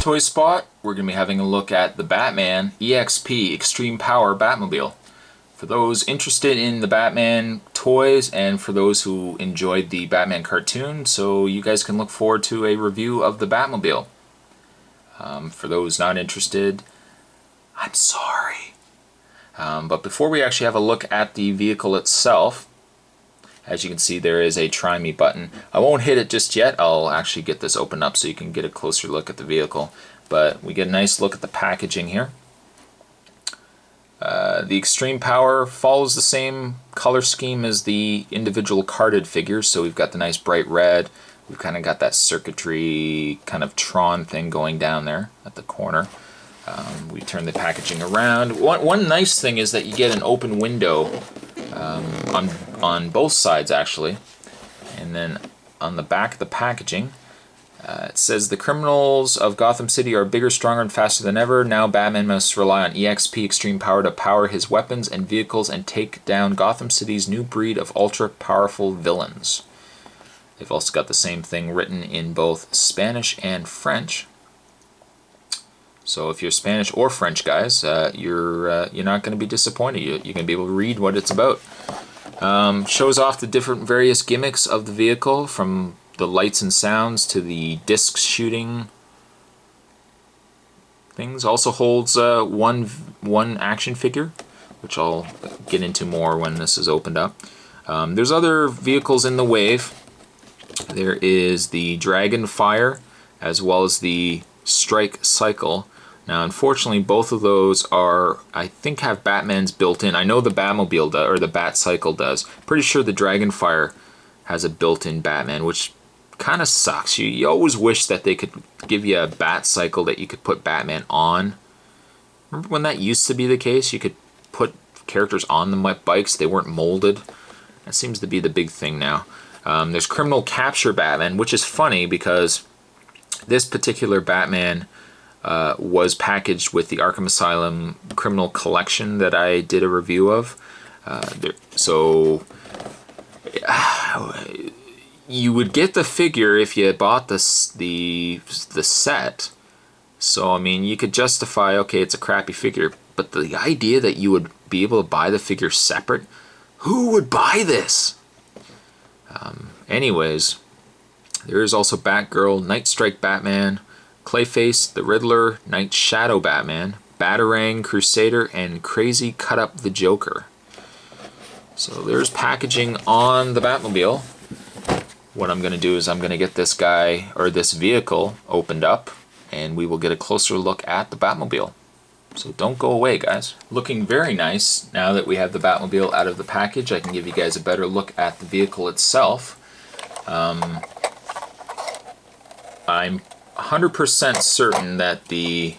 toy spot, we're going to be having a look at the Batman EXP Extreme Power Batmobile. For those interested in the Batman toys and for those who enjoyed the Batman cartoon, so you guys can look forward to a review of the Batmobile. For those not interested, I'm sorry. But before we actually have a look at the vehicle itself, as you can see, there is a Try Me button. I won't hit it just yet. I'll actually get this opened up so you can get a closer look at the vehicle. But we get a nice look at the packaging here. The Extreme Power follows the same color scheme as the individual carded figures. So we've got the nice bright red. We've kind of got that circuitry kind of Tron thing going down there at the corner. We turn the packaging around. One nice thing is that you get an open window on both sides actually, and then on the back of the packaging it says the criminals of Gotham City are bigger, stronger, and faster than ever. Now Batman must rely on EXP Extreme Power to power his weapons and vehicles and take down Gotham City's new breed of ultra-powerful villains. They've also got the same thing written in both Spanish and French. So if you're Spanish or French guys, you're not going to be disappointed. You're going to be able to read what it's about. Shows off the different various gimmicks of the vehicle, from the lights and sounds to the disc shooting things. Also holds one action figure, which I'll get into more when this is opened up. There's other vehicles in the wave. There is the Dragonfire as well as the Strike Cycle. Now, unfortunately, both of those are, I think, have Batman's built in. I know the Batmobile does, or the Bat Cycle does. Pretty sure the Dragonfire has a built-in Batman, which kind of sucks. You always wish that they could give you a Bat Cycle that you could put Batman on. Remember when that used to be the case? You could put characters on the bikes. They weren't molded. That seems to be the big thing now. There's Criminal Capture Batman, which is funny because this particular Batman was packaged with the Arkham Asylum Criminal Collection that I did a review of. So you would get the figure if you bought the set. So I mean, you could justify, okay, it's a crappy figure, but the idea that you would be able to buy the figure separate, who would buy this? Anyways, there is also Batgirl, Night Strike Batman, Clayface, the Riddler, Night Shadow Batman, Batarang, Crusader, and Crazy Cut Up the Joker. So there's packaging on the Batmobile. What I'm going to do is I'm going to get this guy, or this vehicle, opened up, and we will get a closer look at the Batmobile. So don't go away, guys. Looking very nice. Now that we have the Batmobile out of the package, I can give you guys a better look at the vehicle itself. I'm 100% certain that the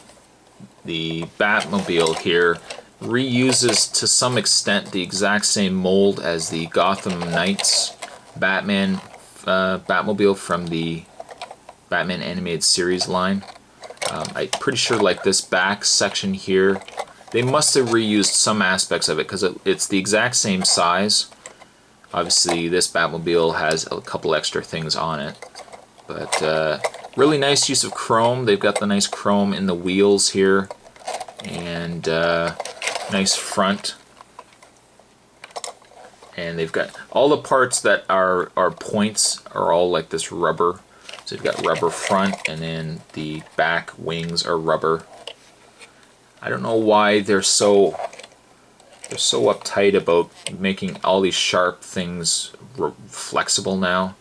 Batmobile here reuses to some extent the exact same mold as the Gotham Knights Batman Batmobile from the Batman Animated Series line. I'm pretty sure like this back section here, they must have reused some aspects of it because it's the exact same size. Obviously this Batmobile has a couple extra things on it, but really nice use of chrome. They've got the nice chrome in the wheels here, and nice front. And they've got all the parts that are points are all like this rubber. So you've got rubber front, and then the back wings are rubber. I don't know why they're so uptight about making all these sharp things flexible now.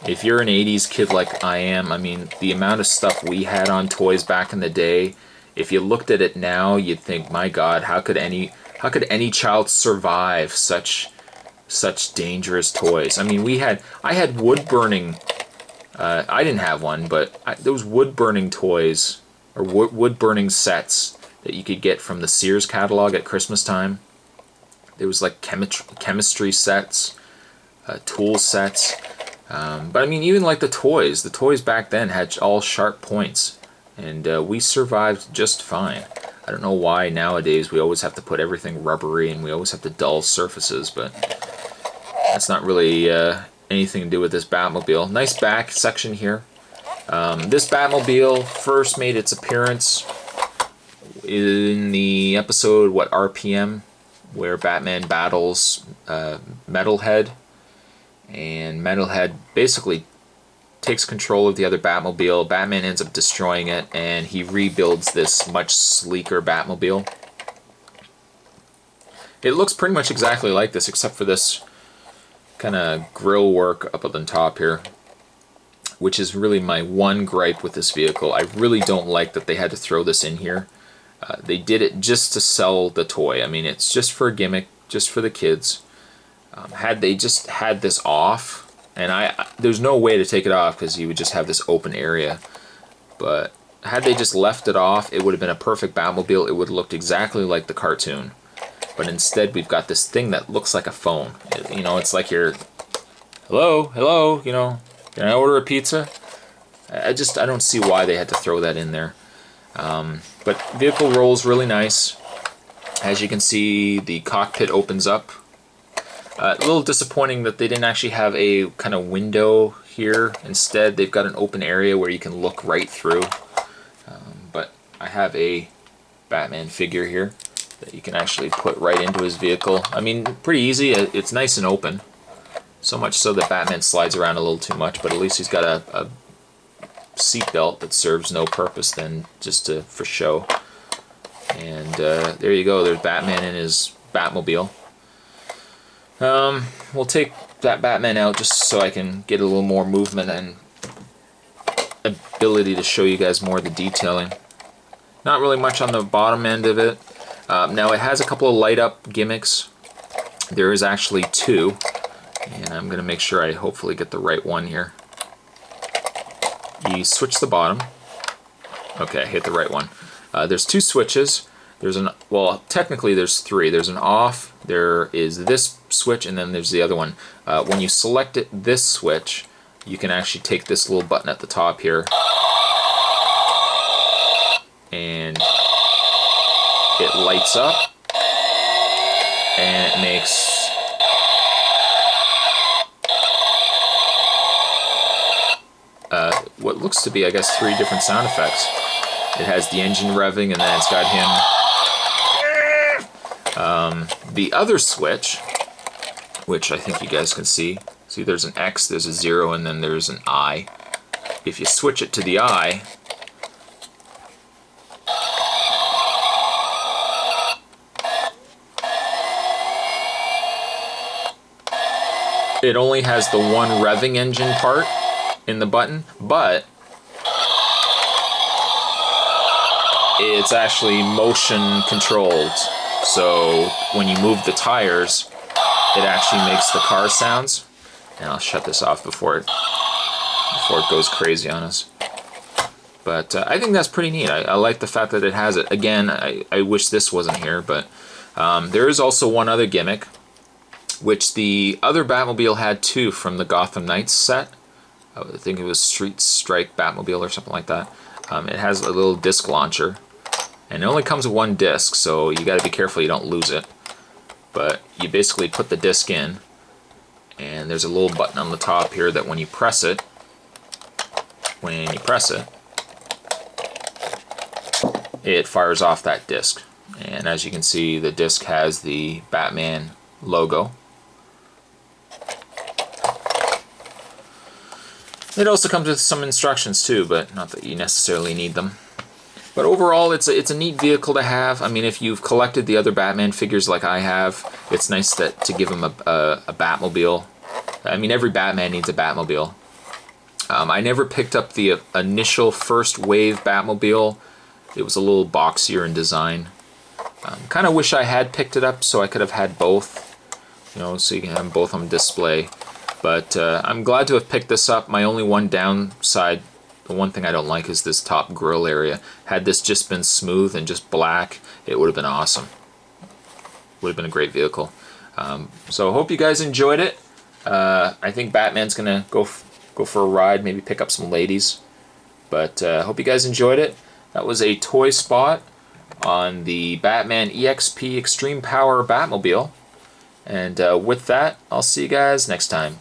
If you're an 80s kid like I am, I mean, the amount of stuff we had on toys back in the day, if you looked at it now, you'd think, my God, how could any child survive such dangerous toys? I mean, I had wood burning. I didn't have one, but those wood burning toys or wood burning sets that you could get from the Sears catalog at Christmas time. There was like chemistry sets, tool sets. But I mean, even like the toys back then had all sharp points, and we survived just fine. I don't know why nowadays we always have to put everything rubbery and we always have to dull surfaces, but that's not really anything to do with this Batmobile. Nice back section here. This Batmobile first made its appearance in the episode, what, RPM, where Batman battles Metalhead, and Metalhead basically takes control of the other Batmobile. Batman ends up destroying it, and he rebuilds this much sleeker Batmobile. It looks pretty much exactly like this, except for this kind of grill work up on the top here, which is really my one gripe with this vehicle. I really don't like that they had to throw this in here. They did it just to sell the toy. I mean, it's just for a gimmick, just for the kids. Had they just had this off, and there's no way to take it off because you would just have this open area, but had they just left it off, it would have been a perfect Batmobile. It would have looked exactly like the cartoon. But instead, we've got this thing that looks like a phone. You know, it's like you're, hello, you know, can I order a pizza? I don't see why they had to throw that in there. But vehicle rolls really nice. As you can see, the cockpit opens up. A little disappointing that they didn't actually have a kind of window here. Instead, they've got an open area where you can look right through. But I have a Batman figure here that you can actually put right into his vehicle. I mean, pretty easy. It's nice and open. So much so that Batman slides around a little too much, but at least he's got a seat belt that serves no purpose than just for show. And there you go. There's Batman in his Batmobile. We'll take that Batman out just so I can get a little more movement and ability to show you guys more of the detailing. Not really much on the bottom end of it. Now it has a couple of light up gimmicks. There is actually two, and I'm going to make sure I hopefully get the right one here. You switch the bottom. Okay, I hit the right one. There's two switches. Well, technically there's three. There's an off, there is this switch, and then there's the other one. When you select this switch, you can actually take this little button at the top here, and it lights up, and it makes what looks to be, I guess, 3 different sound effects. It has the engine revving, and then it's got him. The other switch, which I think you guys can see there's an X, there's a 0, and then there's an I. If you switch it to the I, it only has the one revving engine part in the button, but it's actually motion controlled. So when you move the tires, it actually makes the car sounds. And I'll shut this off before it goes crazy on us. But I think that's pretty neat. I like the fact that it has it. Again, I wish this wasn't here, but there is also one other gimmick, which the other Batmobile had too from the Gotham Knights set. I think it was Street Strike Batmobile or something like that. It has a little disc launcher, and it only comes with one disc, so you got to be careful you don't lose it. But you basically put the disc in, and there's a little button on the top here that when you press it, it fires off that disc. And as you can see, the disc has the Batman logo. It also comes with some instructions too, but not that you necessarily need them. But overall, it's a neat vehicle to have. I mean, if you've collected the other Batman figures like I have, it's nice to give him a Batmobile. I mean, every Batman needs a Batmobile. I never picked up the initial first wave Batmobile. It was a little boxier in design. Kind of wish I had picked it up so I could have had both, you know, so you can have them both on display. But I'm glad to have picked this up. My only one downside, the one thing I don't like, is this top grille area. Had this just been smooth and just black, it would have been awesome. Would have been a great vehicle. So I hope you guys enjoyed it. I think Batman's gonna go for a ride, maybe pick up some ladies. But hope you guys enjoyed it. That was a toy spot on the Batman EXP Extreme Power Batmobile. And with that, I'll see you guys next time.